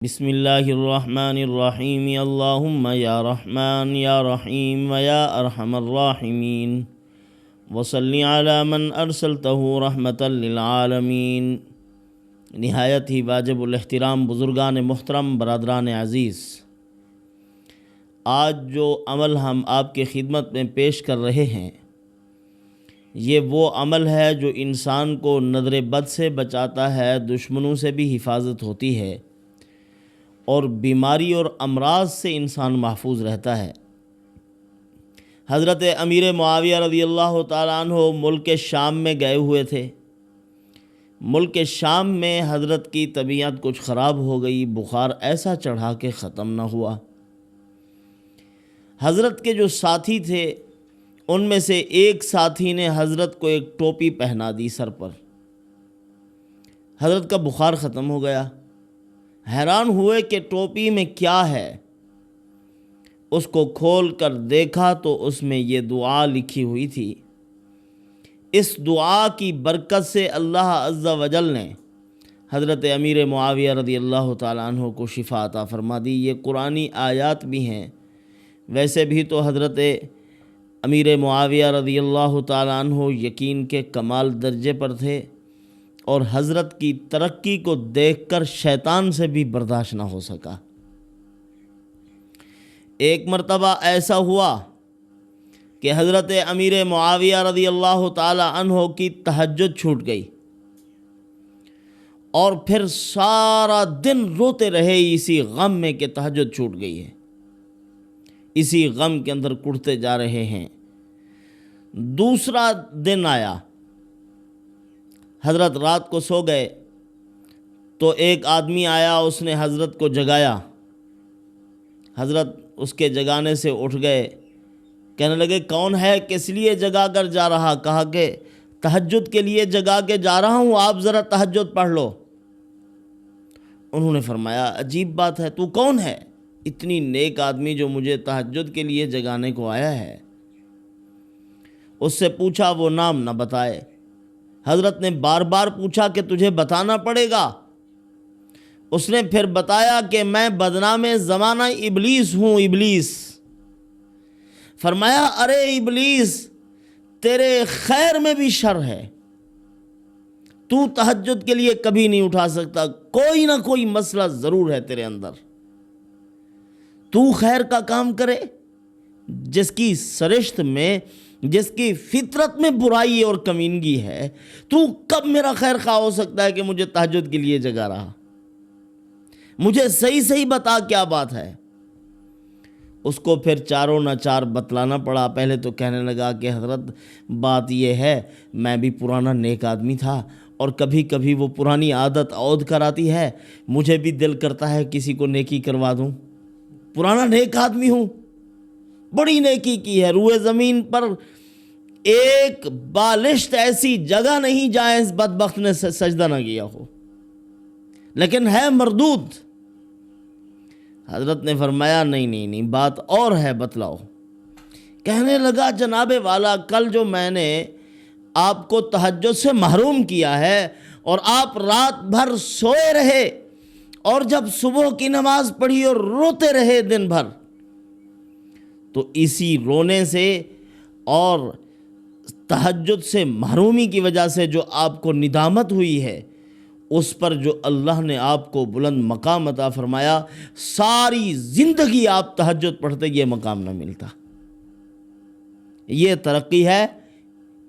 بسم اللہ الرحمن الرحیم اللہم یا رحمن یا رحیم و یا ارحم الراحمین وصلی علی من ارسلتہ رحمتا للعالمین۔ نہایت ہی واجب الاحترام بزرگان محترم، برادران عزیز، آج جو عمل ہم آپ کی خدمت میں پیش کر رہے ہیں، یہ وہ عمل ہے جو انسان کو نظر بد سے بچاتا ہے، دشمنوں سے بھی حفاظت ہوتی ہے اور بیماری اور امراض سے انسان محفوظ رہتا ہے۔ حضرت امیر معاویہ رضی اللہ تعالیٰ عنہ ملک شام میں گئے ہوئے تھے۔ ملک شام میں حضرت کی طبیعت کچھ خراب ہو گئی، بخار ایسا چڑھا کہ ختم نہ ہوا۔ حضرت کے جو ساتھی تھے، ان میں سے ایک ساتھی نے حضرت کو ایک ٹوپی پہنا دی سر پر۔ حضرت کا بخار ختم ہو گیا۔ حیران ہوئے کہ ٹوپی میں کیا ہے۔ اس کو کھول کر دیکھا تو اس میں یہ دعا لکھی ہوئی تھی۔ اس دعا کی برکت سے اللہ عز و جل نے حضرت امیر معاویہ رضی اللہ تعالیٰ عنہ کو شفا عطا فرما دی۔ یہ قرآنی آیات بھی ہیں۔ ویسے بھی تو حضرت امیر معاویہ رضی اللہ تعالیٰ عنہ یقین کے کمال درجے پر تھے، اور حضرت کی ترقی کو دیکھ کر شیطان سے بھی برداشت نہ ہو سکا۔ ایک مرتبہ ایسا ہوا کہ حضرت امیر معاویہ رضی اللہ تعالی عنہ کی تہجد چھوٹ گئی، اور پھر سارا دن روتے رہے اسی غم میں کہ تہجد چھوٹ گئی ہے۔ اسی غم کے اندر کڑتے جا رہے ہیں۔ دوسرا دن آیا، حضرت رات کو سو گئے تو ایک آدمی آیا، اس نے حضرت کو جگایا۔ حضرت اس کے جگانے سے اٹھ گئے، کہنے لگے کون ہے، کس لیے جگا کر جا رہا؟ کہا کہ تہجد کے لیے جگا کے جا رہا ہوں، آپ ذرا تہجد پڑھ لو۔ انہوں نے فرمایا عجیب بات ہے، تو کون ہے؟ اتنی نیک آدمی جو مجھے تہجد کے لیے جگانے کو آیا ہے۔ اس سے پوچھا، وہ نام نہ بتائے۔ حضرت نے بار بار پوچھا کہ تجھے بتانا پڑے گا؟ اس نے پھر بتایا کہ میں بدنام زمانہ ابلیس ہوں، ابلیس۔ فرمایا ارے ابلیس، تیرے خیر میں بھی شر ہے، تو تہجد کے لیے کبھی نہیں اٹھا سکتا، کوئی نہ کوئی مسئلہ ضرور ہے تیرے اندر۔ تو خیر کا کام کرے، جس کی سرشت میں، جس کی فطرت میں برائی اور کمینگی ہے، تو کب میرا خیر خواہ ہو سکتا ہے کہ مجھے تہجد کے لیے جگا رہا؟ مجھے صحیح صحیح بتا کیا بات ہے۔ اس کو پھر چاروں نہ چار بتلانا پڑا۔ پہلے تو کہنے لگا کہ حضرت بات یہ ہے، میں بھی پرانا نیک آدمی تھا، اور کبھی کبھی وہ پرانی عادت عود کراتی ہے، مجھے بھی دل کرتا ہے کسی کو نیکی کروا دوں۔ پرانا نیک آدمی ہوں، بڑی نیکی کی ہے، روئے زمین پر ایک بالشت ایسی جگہ نہیں جہاں اس بدبخت نے سجدہ نہ کیا ہو، لیکن ہے مردود۔ حضرت نے فرمایا نہیں، بات اور ہے، بتلاؤ۔ کہنے لگا جناب والا، کل جو میں نے آپ کو تہجد سے محروم کیا ہے، اور آپ رات بھر سوئے رہے، اور جب صبح کی نماز پڑھی اور روتے رہے دن بھر، تو اسی رونے سے اور تہجد سے محرومی کی وجہ سے جو آپ کو ندامت ہوئی ہے، اس پر جو اللہ نے آپ کو بلند مقام عطا فرمایا، ساری زندگی آپ تہجد پڑھتے یہ مقام نہ ملتا۔ یہ ترقی ہے۔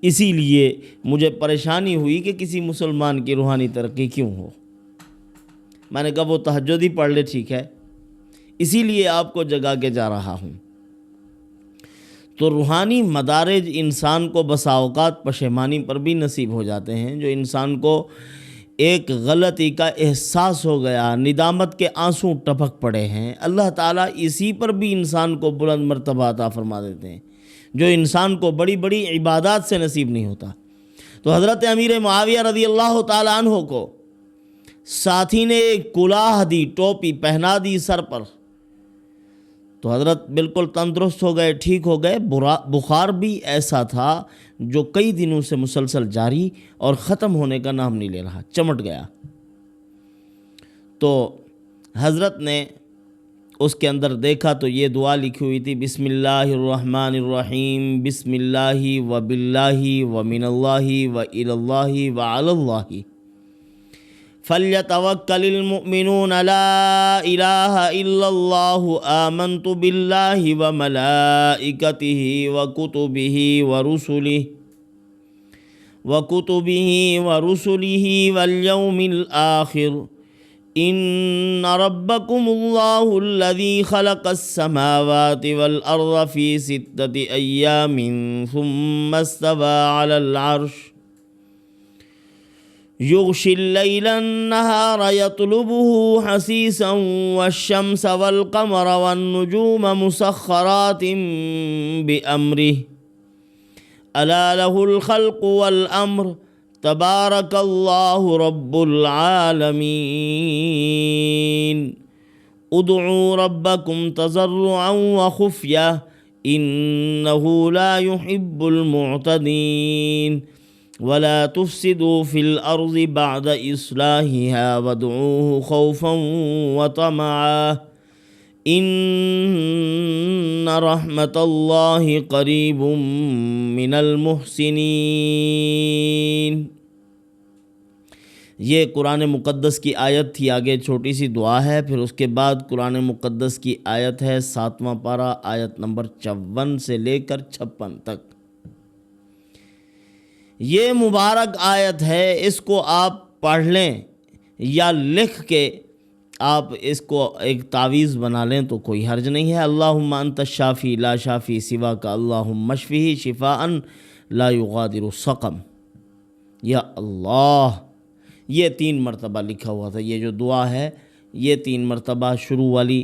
اسی لیے مجھے پریشانی ہوئی کہ کسی مسلمان کی روحانی ترقی کیوں ہو۔ میں نے کہا وہ تہجد ہی پڑھ لے، ٹھیک ہے، اسی لیے آپ کو جگا کے جا رہا ہوں۔ تو روحانی مدارج انسان کو بسا اوقات پشیمانی پر بھی نصیب ہو جاتے ہیں۔ جو انسان کو ایک غلطی کا احساس ہو گیا، ندامت کے آنسو ٹپک پڑے ہیں، اللہ تعالیٰ اسی پر بھی انسان کو بلند مرتبہ عطا فرما دیتے ہیں، جو انسان کو بڑی بڑی عبادات سے نصیب نہیں ہوتا۔ تو حضرت امیر معاویہ رضی اللہ تعالیٰ عنہ کو ساتھی نے ایک کلاه دی، ٹوپی پہنا دی سر پر، تو حضرت بالکل تندرست ہو گئے، ٹھیک ہو گئے۔ بخار بھی ایسا تھا جو کئی دنوں سے مسلسل جاری اور ختم ہونے کا نام نہیں لے رہا، چمٹ گیا۔ تو حضرت نے اس کے اندر دیکھا تو یہ دعا لکھی ہوئی تھی، بسم اللہ الرحمن الرحیم، بسم اللہ و باللہ و من اللہ و الی اللہ و علی اللہ فَلْيَتَوَكَّلِ الْمُؤْمِنُونَ لَا إِلَٰهَ إِلَّا اللَّهُ آمَنْتُ بِاللَّهِ وَمَلَائِكَتِهِ وَكُتُبِهِ وَرُسُلِهِ وَالْيَوْمِ الْآخِرِ إِنَّ رَبَّكُمُ اللَّهُ الَّذِي خَلَقَ السَّمَاوَاتِ وَالْأَرْضَ فِي 6 أَيَّامٍ ثُمَّ اسْتَوَىٰ عَلَى الْعَرْشِ يغشي الليل النهار يطلبه حثيثا والشمس والقمر والنجوم مسخرات بأمره ألا له الخلق والأمر تبارك الله رب العالمين ادعوا ربكم تضرعا وخفية إنه لا يحب المعتدين ولا تفسدوا في الأرض بعد إصلاحها وادعوه خوفا وطمعا إن رحمة الله قريب من المحسنين۔ یہ قرآن مقدس کی آیت تھی، آگے چھوٹی سی دعا ہے، پھر اس کے بعد قرآن مقدس کی آیت ہے 7واں پارہ، آیت نمبر 54 سے لے کر 56 تک۔ یہ مبارک آیت ہے، اس کو آپ پڑھ لیں یا لکھ کے آپ اس کو ایک تعویذ بنا لیں تو کوئی حرج نہیں ہے۔ اللہم انت الشافی لا شافی سواک اللہم اشفہ شفاء لا یغادر سقم۔ یا اللہ، یہ 3 مرتبہ لکھا ہوا تھا۔ یہ جو دعا ہے یہ 3 مرتبہ شروع والی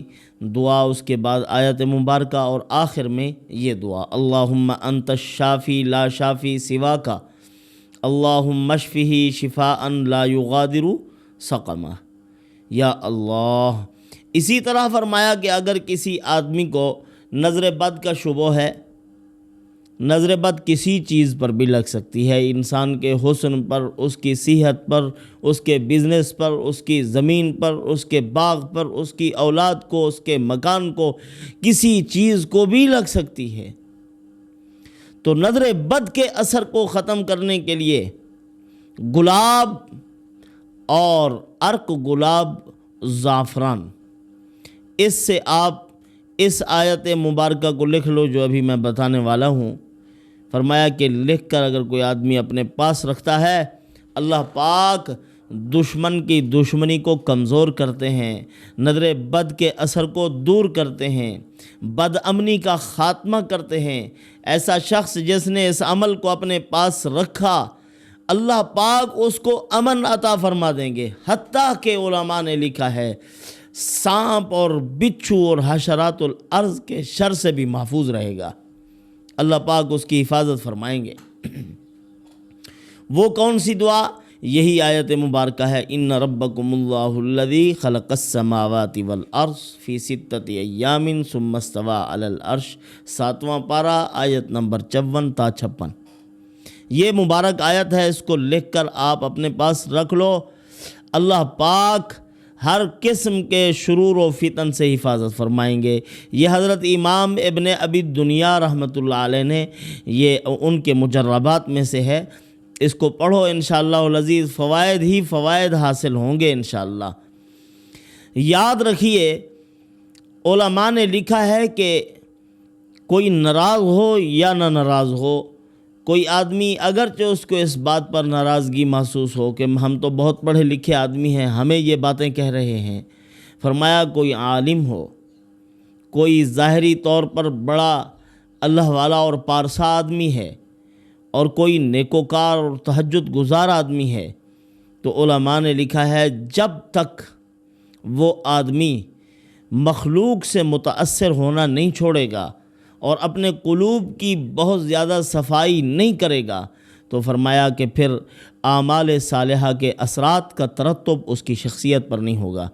دعا، اس کے بعد آیت مبارکہ اور آخر میں یہ دعا، اللہم انت الشافی لا شافی سواک اللہم اشفہ شفاء لا یغادر سقما۔ یا اللہ۔ اسی طرح فرمایا کہ اگر کسی آدمی کو نظر بد کا شبہ ہے، نظر بد کسی چیز پر بھی لگ سکتی ہے، انسان کے حسن پر، اس کی صحت پر، اس کے بزنس پر، اس کی زمین پر، اس کے باغ پر، اس کی اولاد کو، اس کے مکان کو، کسی چیز کو بھی لگ سکتی ہے، تو نظر بد کے اثر کو ختم کرنے کے لیے گلاب اور عرق گلاب زعفران، اس سے آپ اس آیت مبارکہ کو لکھ لو جو ابھی میں بتانے والا ہوں۔ فرمایا کہ لکھ کر اگر کوئی آدمی اپنے پاس رکھتا ہے، اللہ پاک دشمن کی دشمنی کو کمزور کرتے ہیں، نظر بد کے اثر کو دور کرتے ہیں، بد امنی کا خاتمہ کرتے ہیں۔ ایسا شخص جس نے اس عمل کو اپنے پاس رکھا، اللہ پاک اس کو امن عطا فرما دیں گے، حتیٰ کہ علماء نے لکھا ہے سانپ اور بچھو اور حشرات الارض کے شر سے بھی محفوظ رہے گا، اللہ پاک اس کی حفاظت فرمائیں گے۔ وہ کون سی دعا؟ یہی آیت مبارکہ ہے، ان ربکم اللہ الذی خلق السماوات والارض فی 6 ایام ثم استوی علی العرش، 7واں پارہ، آیت نمبر 54 تا 56۔ یہ مبارک آیت ہے، اس کو لکھ کر آپ اپنے پاس رکھ لو، اللہ پاک ہر قسم کے شرور و فتن سے حفاظت فرمائیں گے۔ یہ حضرت امام ابن ابی دنیا رحمۃ اللہ علیہ نے یہ ان کے مجربات میں سے ہے، اس کو پڑھو انشاءاللہ العزیز، فوائد ہی فوائد حاصل ہوں گے انشاءاللہ۔ یاد رکھیے علماء نے لکھا ہے کہ کوئی ناراض ہو یا نہ ناراض ہو، کوئی آدمی اگرچہ اس کو اس بات پر ناراضگی محسوس ہو کہ ہم تو بہت پڑھے لکھے آدمی ہیں، ہمیں یہ باتیں کہہ رہے ہیں، فرمایا کوئی عالم ہو، کوئی ظاہری طور پر بڑا اللہ والا اور پارسا آدمی ہے، اور کوئی نیکوکار اور تہجد گزار آدمی ہے، تو علماء نے لکھا ہے جب تک وہ آدمی مخلوق سے متاثر ہونا نہیں چھوڑے گا اور اپنے قلوب کی بہت زیادہ صفائی نہیں کرے گا، تو فرمایا کہ پھر اعمال صالحہ کے اثرات کا ترتب اس کی شخصیت پر نہیں ہوگا۔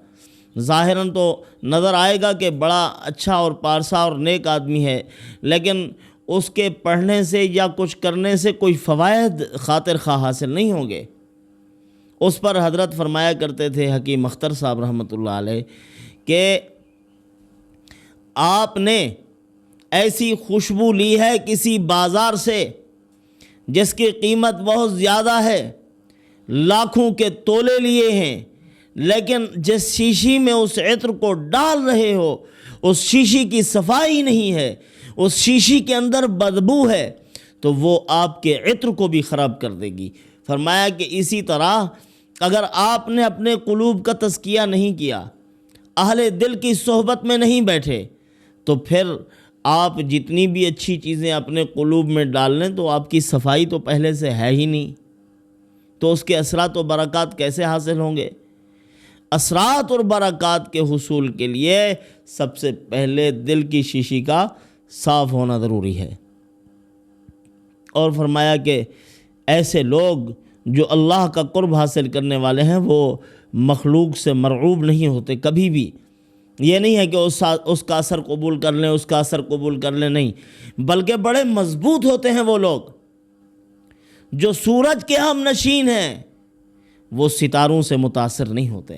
ظاہراً تو نظر آئے گا کہ بڑا اچھا اور پارسا اور نیک آدمی ہے، لیکن اس کے پڑھنے سے یا کچھ کرنے سے کوئی فوائد خاطر خواہ حاصل نہیں ہوں گے۔ اس پر حضرت فرمایا کرتے تھے حکیم اختر صاحب رحمۃ اللہ علیہ کہ آپ نے ایسی خوشبو لی ہے کسی بازار سے جس کی قیمت بہت زیادہ ہے، لاکھوں کے تولے لیے ہیں، لیکن جس شیشی میں اس عطر کو ڈال رہے ہو اس شیشی کی صفائی نہیں ہے، اس شیشی کے اندر بدبو ہے، تو وہ آپ کے عطر کو بھی خراب کر دے گی۔ فرمایا کہ اسی طرح اگر آپ نے اپنے قلوب کا تزکیہ نہیں کیا، اہل دل کی صحبت میں نہیں بیٹھے، تو پھر آپ جتنی بھی اچھی چیزیں اپنے قلوب میں ڈال لیں تو آپ کی صفائی تو پہلے سے ہے ہی نہیں، تو اس کے اثرات و برکات کیسے حاصل ہوں گے؟ اثرات اور برکات کے حصول کے لیے سب سے پہلے دل کی شیشی کا صاف ہونا ضروری ہے۔ اور فرمایا کہ ایسے لوگ جو اللہ کا قرب حاصل کرنے والے ہیں وہ مخلوق سے مرعوب نہیں ہوتے کبھی بھی۔ یہ نہیں ہے کہ اس کا اثر قبول کر لیں، اس کا اثر قبول کر لیں، نہیں، بلکہ بڑے مضبوط ہوتے ہیں وہ لوگ جو سورج کے ہم نشین ہیں، وہ ستاروں سے متاثر نہیں ہوتے۔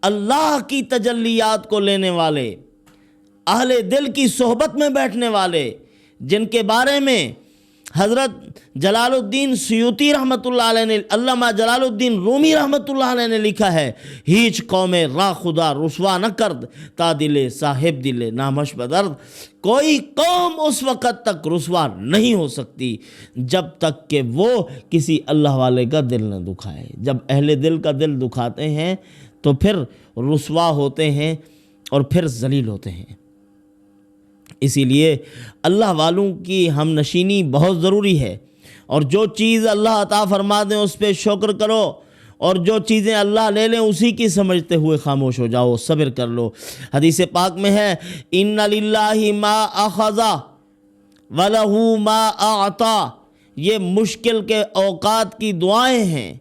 اللہ کی تجلیات کو لینے والے، اہل دل کی صحبت میں بیٹھنے والے، جن کے بارے میں حضرت جلال الدین سیوطی رحمۃ اللہ علیہ نے، علامہ جلال الدین رومی رحمۃ اللہ علیہ نے لکھا ہے، ہیچ قوم را خدا رسوا نہ کرد تا دل صاحب دل نامش بدرد۔ کوئی قوم اس وقت تک رسوا نہیں ہو سکتی جب تک کہ وہ کسی اللہ والے کا دل نہ دکھائے۔ جب اہل دل کا دل دکھاتے ہیں تو پھر رسوا ہوتے ہیں اور پھر ذلیل ہوتے ہیں۔ اسی لیے اللہ والوں کی ہم نشینی بہت ضروری ہے، اور جو چیز اللہ عطا فرما دیں اس پہ شکر کرو، اور جو چیزیں اللہ لے لیں اسی کی سمجھتے ہوئے خاموش ہو جاؤ، صبر کر لو۔ حدیث پاک میں ہے، ان للہ ما اخذ ولہ ما اعطا، یہ مشکل کے اوقات کی دعائیں ہیں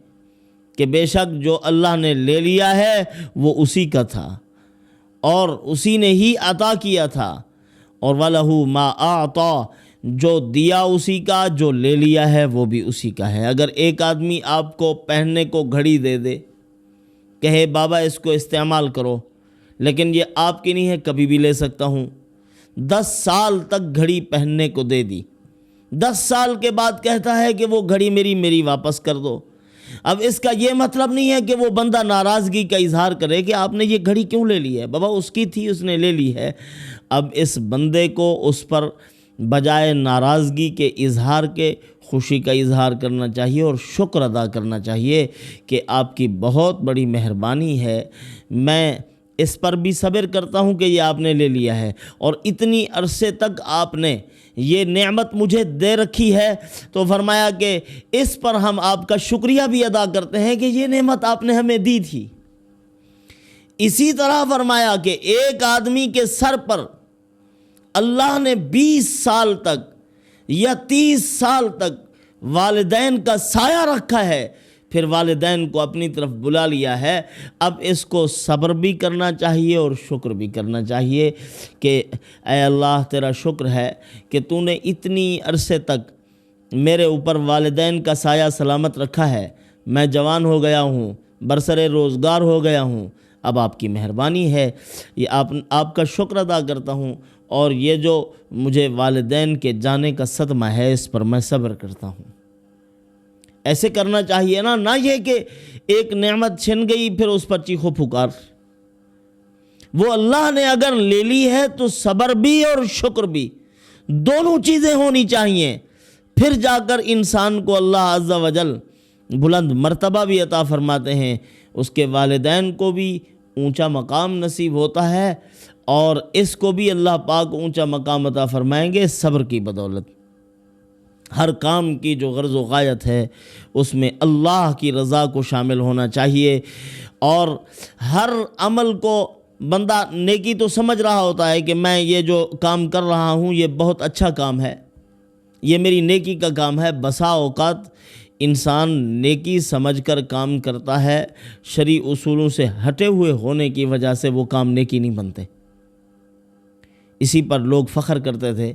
کہ بے شک جو اللہ نے لے لیا ہے وہ اسی کا تھا اور اسی نے ہی عطا کیا تھا، اور وَلَهُ مَا أَعْطَى، جو دیا اسی کا، جو لے لیا ہے وہ بھی اسی کا ہے۔ اگر ایک آدمی آپ کو پہننے کو گھڑی دے دے، کہے بابا اس کو استعمال کرو، لیکن یہ آپ کی نہیں ہے، کبھی بھی لے سکتا ہوں، 10 سال تک گھڑی پہننے کو دے دی، 10 سال کے بعد کہتا ہے کہ وہ گھڑی میری واپس کر دو۔ اب اس کا یہ مطلب نہیں ہے کہ وہ بندہ ناراضگی کا اظہار کرے کہ آپ نے یہ گھڑی کیوں لے لی ہے، بابا اس کی تھی، اس نے لے لی ہے۔ اب اس بندے کو اس پر بجائے ناراضگی کے اظہار کے خوشی کا اظہار کرنا چاہیے اور شکر ادا کرنا چاہیے کہ آپ کی بہت بڑی مہربانی ہے، میں اس پر بھی صبر کرتا ہوں کہ یہ آپ نے لے لیا ہے، اور اتنی عرصے تک آپ نے یہ نعمت مجھے دے رکھی ہے، تو فرمایا کہ اس پر ہم آپ کا شکریہ بھی ادا کرتے ہیں کہ یہ نعمت آپ نے ہمیں دی تھی۔ اسی طرح فرمایا کہ ایک آدمی کے سر پر اللہ نے 20 سال تک یا 30 سال تک والدین کا سایہ رکھا ہے، پھر والدین کو اپنی طرف بلا لیا ہے، اب اس کو صبر بھی کرنا چاہیے اور شکر بھی کرنا چاہیے کہ اے اللہ تیرا شکر ہے کہ تو نے اتنی عرصے تک میرے اوپر والدین کا سایہ سلامت رکھا ہے، میں جوان ہو گیا ہوں، برسر روزگار ہو گیا ہوں، اب آپ کی مہربانی ہے، یہ آپ کا شکر ادا کرتا ہوں، اور یہ جو مجھے والدین کے جانے کا صدمہ ہے اس پر میں صبر کرتا ہوں۔ ایسے کرنا چاہیے نا، نہ یہ کہ ایک نعمت چھن گئی پھر اس پر چیخو پکار۔ وہ اللہ نے اگر لے لی ہے تو صبر بھی اور شکر بھی، دونوں چیزیں ہونی چاہیے، پھر جا کر انسان کو اللہ عز و جل بلند مرتبہ بھی عطا فرماتے ہیں، اس کے والدین کو بھی اونچا مقام نصیب ہوتا ہے، اور اس کو بھی اللہ پاک اونچا مقام عطا فرمائیں گے صبر کی بدولت۔ ہر کام کی جو غرض و غایت ہے اس میں اللہ کی رضا کو شامل ہونا چاہیے، اور ہر عمل کو بندہ نیکی تو سمجھ رہا ہوتا ہے کہ میں یہ جو کام کر رہا ہوں یہ بہت اچھا کام ہے، یہ میری نیکی کا کام ہے۔ بسا اوقات انسان نیکی سمجھ کر کام کرتا ہے، شرعی اصولوں سے ہٹے ہوئے ہونے کی وجہ سے وہ کام نیکی نہیں بنتے۔ اسی پر لوگ فخر کرتے تھے،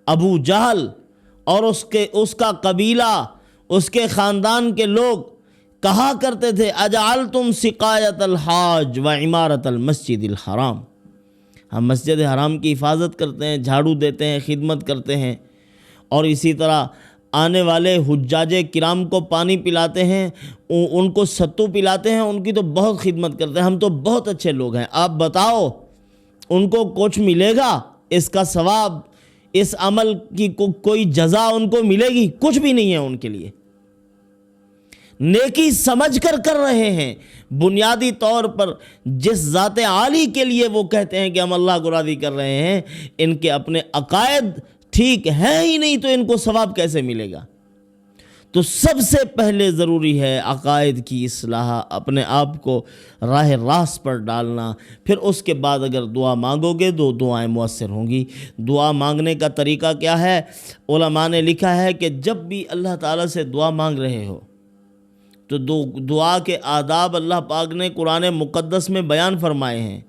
ابو جہل اور اس کا قبیلہ، اس کے خاندان کے لوگ کہا کرتے تھے اجعلتم سقایت الحاج و عمارت المسجد الحرام، ہم مسجد حرام کی حفاظت کرتے ہیں، جھاڑو دیتے ہیں، خدمت کرتے ہیں، اور اسی طرح آنے والے حجاج کرام کو پانی پلاتے ہیں، ان کو ستو پلاتے ہیں، ان کی تو بہت خدمت کرتے ہیں، ہم تو بہت اچھے لوگ ہیں۔ آپ بتاؤ ان کو کچھ ملے گا اس کا ثواب، اس عمل کی کوئی جزا ان کو ملے گی؟ کچھ بھی نہیں ہے ان کے لیے۔ نیکی سمجھ کر کر رہے ہیں، بنیادی طور پر جس ذات عالی کے لیے وہ کہتے ہیں کہ ہم اللہ کو راضی کر رہے ہیں، ان کے اپنے عقائد ٹھیک ہے ہی نہیں، تو ان کو ثواب کیسے ملے گا؟ تو سب سے پہلے ضروری ہے عقائد کی اصلاح، اپنے آپ کو راہ راست پر ڈالنا، پھر اس کے بعد اگر دعا مانگو گے تو دعائیں مؤثر ہوں گی۔ دعا مانگنے کا طریقہ کیا ہے؟ علماء نے لکھا ہے کہ جب بھی اللہ تعالیٰ سے دعا مانگ رہے ہو تو دعا کے آداب اللہ پاک نے قرآن مقدس میں بیان فرمائے ہیں۔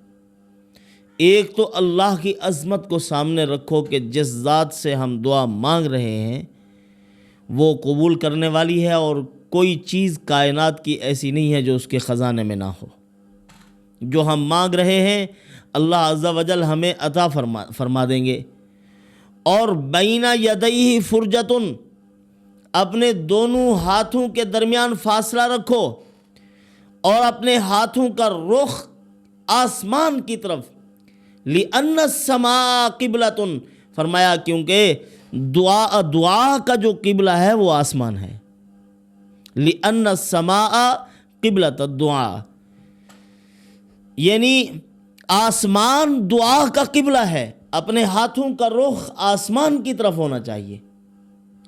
ایک تو اللہ کی عظمت کو سامنے رکھو کہ جس ذات سے ہم دعا مانگ رہے ہیں وہ قبول کرنے والی ہے، اور کوئی چیز کائنات کی ایسی نہیں ہے جو اس کے خزانے میں نہ ہو۔ جو ہم مانگ رہے ہیں اللہ عز و جل ہمیں عطا فرما دیں گے۔ اور بین یدیہ فرجتن، اپنے دونوں ہاتھوں کے درمیان فاصلہ رکھو، اور اپنے ہاتھوں کا رخ آسمان کی طرف، لِأَنَّ السَّمَاءَ قِبْلَةٌ، فرمایا کیونکہ دعا کا جو قبلہ ہے وہ آسمان ہے۔ لِأَنَّ السَّمَاءَ قِبْلَةَ الدُّعَاء، یعنی آسمان دعا کا قبلہ ہے، اپنے ہاتھوں کا رخ آسمان کی طرف ہونا چاہیے،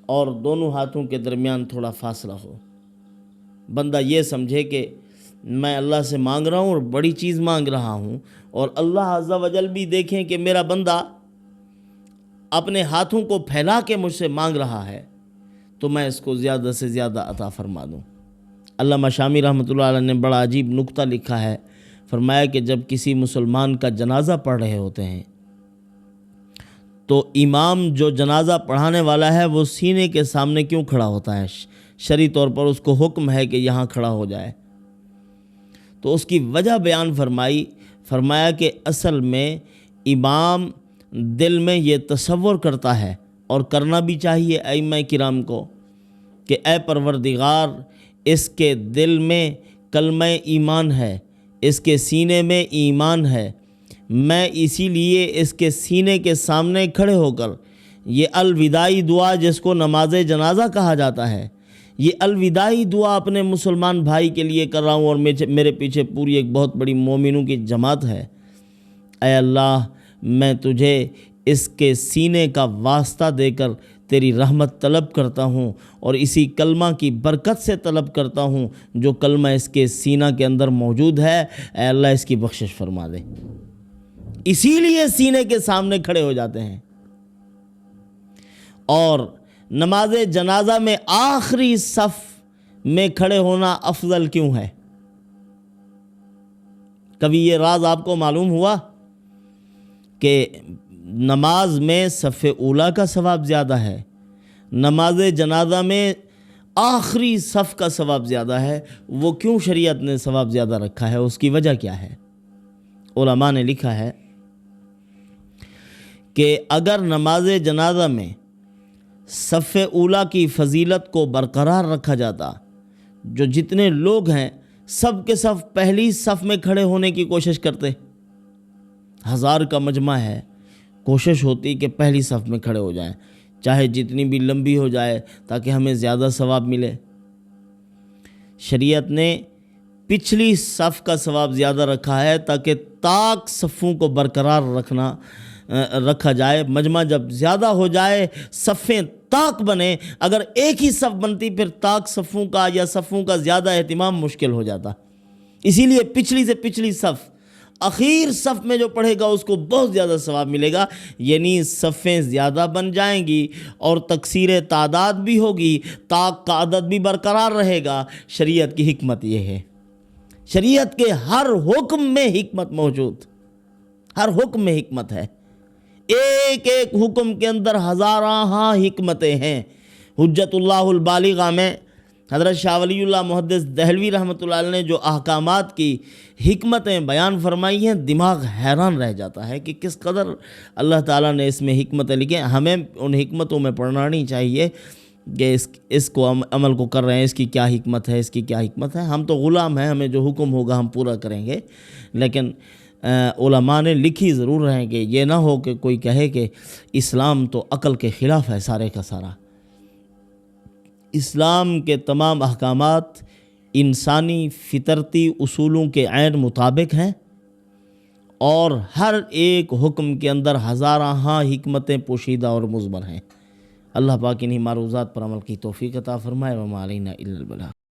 اور دونوں ہاتھوں کے درمیان تھوڑا فاصلہ ہو۔ بندہ یہ سمجھے کہ میں اللہ سے مانگ رہا ہوں اور بڑی چیز مانگ رہا ہوں، اور اللہ عز و جل بھی دیکھیں کہ میرا بندہ اپنے ہاتھوں کو پھیلا کے مجھ سے مانگ رہا ہے، تو میں اس کو زیادہ سے زیادہ عطا فرما دوں۔ علامہ شامی رحمۃ اللہ علیہ نے بڑا عجیب نکتہ لکھا ہے، فرمایا کہ جب کسی مسلمان کا جنازہ پڑھ رہے ہوتے ہیں تو امام جو جنازہ پڑھانے والا ہے وہ سینے کے سامنے کیوں کھڑا ہوتا ہے؟ شرعی طور پر اس کو حکم ہے کہ یہاں کھڑا ہو جائے۔ تو اس کی وجہ بیان فرمایا کہ اصل میں امام دل میں یہ تصور کرتا ہے، اور کرنا بھی چاہیے ائمہ کرام کو، کہ اے پروردگار اس کے دل میں کلمہ ایمان ہے، اس کے سینے میں ایمان ہے، میں اسی لیے اس کے سینے کے سامنے کھڑے ہو کر یہ الوداعی دعا جس کو نماز جنازہ کہا جاتا ہے، یہ الوداعی دعا اپنے مسلمان بھائی کے لیے کر رہا ہوں، اور میرے پیچھے پوری ایک بہت بڑی مومنوں کی جماعت ہے۔ اے اللہ، میں تجھے اس کے سینے کا واسطہ دے کر تیری رحمت طلب کرتا ہوں، اور اسی کلمہ کی برکت سے طلب کرتا ہوں جو کلمہ اس کے سینہ کے اندر موجود ہے، اے اللہ اس کی بخشش فرما دے۔ اسی لیے سینے کے سامنے کھڑے ہو جاتے ہیں۔ اور نماز جنازہ میں آخری صف میں کھڑے ہونا افضل کیوں ہے؟ کبھی یہ راز آپ کو معلوم ہوا کہ نماز میں صف اولیٰ کا ثواب زیادہ ہے، نماز جنازہ میں آخری صف کا ثواب زیادہ ہے؟ وہ کیوں شریعت نے ثواب زیادہ رکھا ہے؟ اس کی وجہ کیا ہے؟ علماء نے لکھا ہے کہ اگر نماز جنازہ میں صف اولیٰ کی فضیلت کو برقرار رکھا جاتا، جو جتنے لوگ ہیں سب کے سب پہلی صف میں کھڑے ہونے کی کوشش کرتے، 1000 کا مجمع ہے، کوشش ہوتی کہ پہلی صف میں کھڑے ہو جائیں، چاہے جتنی بھی لمبی ہو جائے تاکہ ہمیں زیادہ ثواب ملے۔ شریعت نے پچھلی صف کا ثواب زیادہ رکھا ہے تاکہ طاق صفوں کو برقرار رکھا جائے۔ مجمع جب زیادہ ہو جائے، صفیں طاق بنے، اگر ایک ہی صف بنتی پھر طاق صفوں کا یا صفوں کا زیادہ اہتمام مشکل ہو جاتا۔ اسی لیے پچھلی سے پچھلی صف، اخیر صف میں جو پڑھے گا اس کو بہت زیادہ ثواب ملے گا، یعنی صفیں زیادہ بن جائیں گی اور تکثیر تعداد بھی ہوگی، طاق کا عدد بھی برقرار رہے گا۔ شریعت کی حکمت یہ ہے، شریعت کے ہر حکم میں حکمت موجود، ہر حکم میں حکمت ہے، ایک ایک حکم کے اندر ہزاراں حکمتیں ہیں۔ حجت اللہ البالغہ میں حضرت شاہ ولی اللہ محدث دہلوی رحمۃ اللہ علیہ نے جو احکامات کی حکمتیں بیان فرمائی ہیں، دماغ حیران رہ جاتا ہے کہ کس قدر اللہ تعالیٰ نے اس میں حکمتیں لکھی ہیں۔ ہمیں ان حکمتوں میں پڑھنا نہیں چاہیے کہ اس کو عمل کو کر رہے ہیں، اس کی کیا حکمت ہے، اس کی کیا حکمت ہے۔ ہم تو غلام ہیں، ہمیں جو حکم ہوگا ہم پورا کریں گے، لیکن علماء نے لکھی ضرور ہیں کہ یہ نہ ہو کہ کوئی کہے کہ اسلام تو عقل کے خلاف ہے سارے کا سارا۔ اسلام کے تمام احکامات انسانی فطرتی اصولوں کے عین مطابق ہیں، اور ہر ایک حکم کے اندر ہزارہ حکمتیں پوشیدہ اور مضمر ہیں۔ اللہ پاک انہی معروضات پر عمل کی توفیق عطا فرمائے۔ وما علینا الا البلاغ۔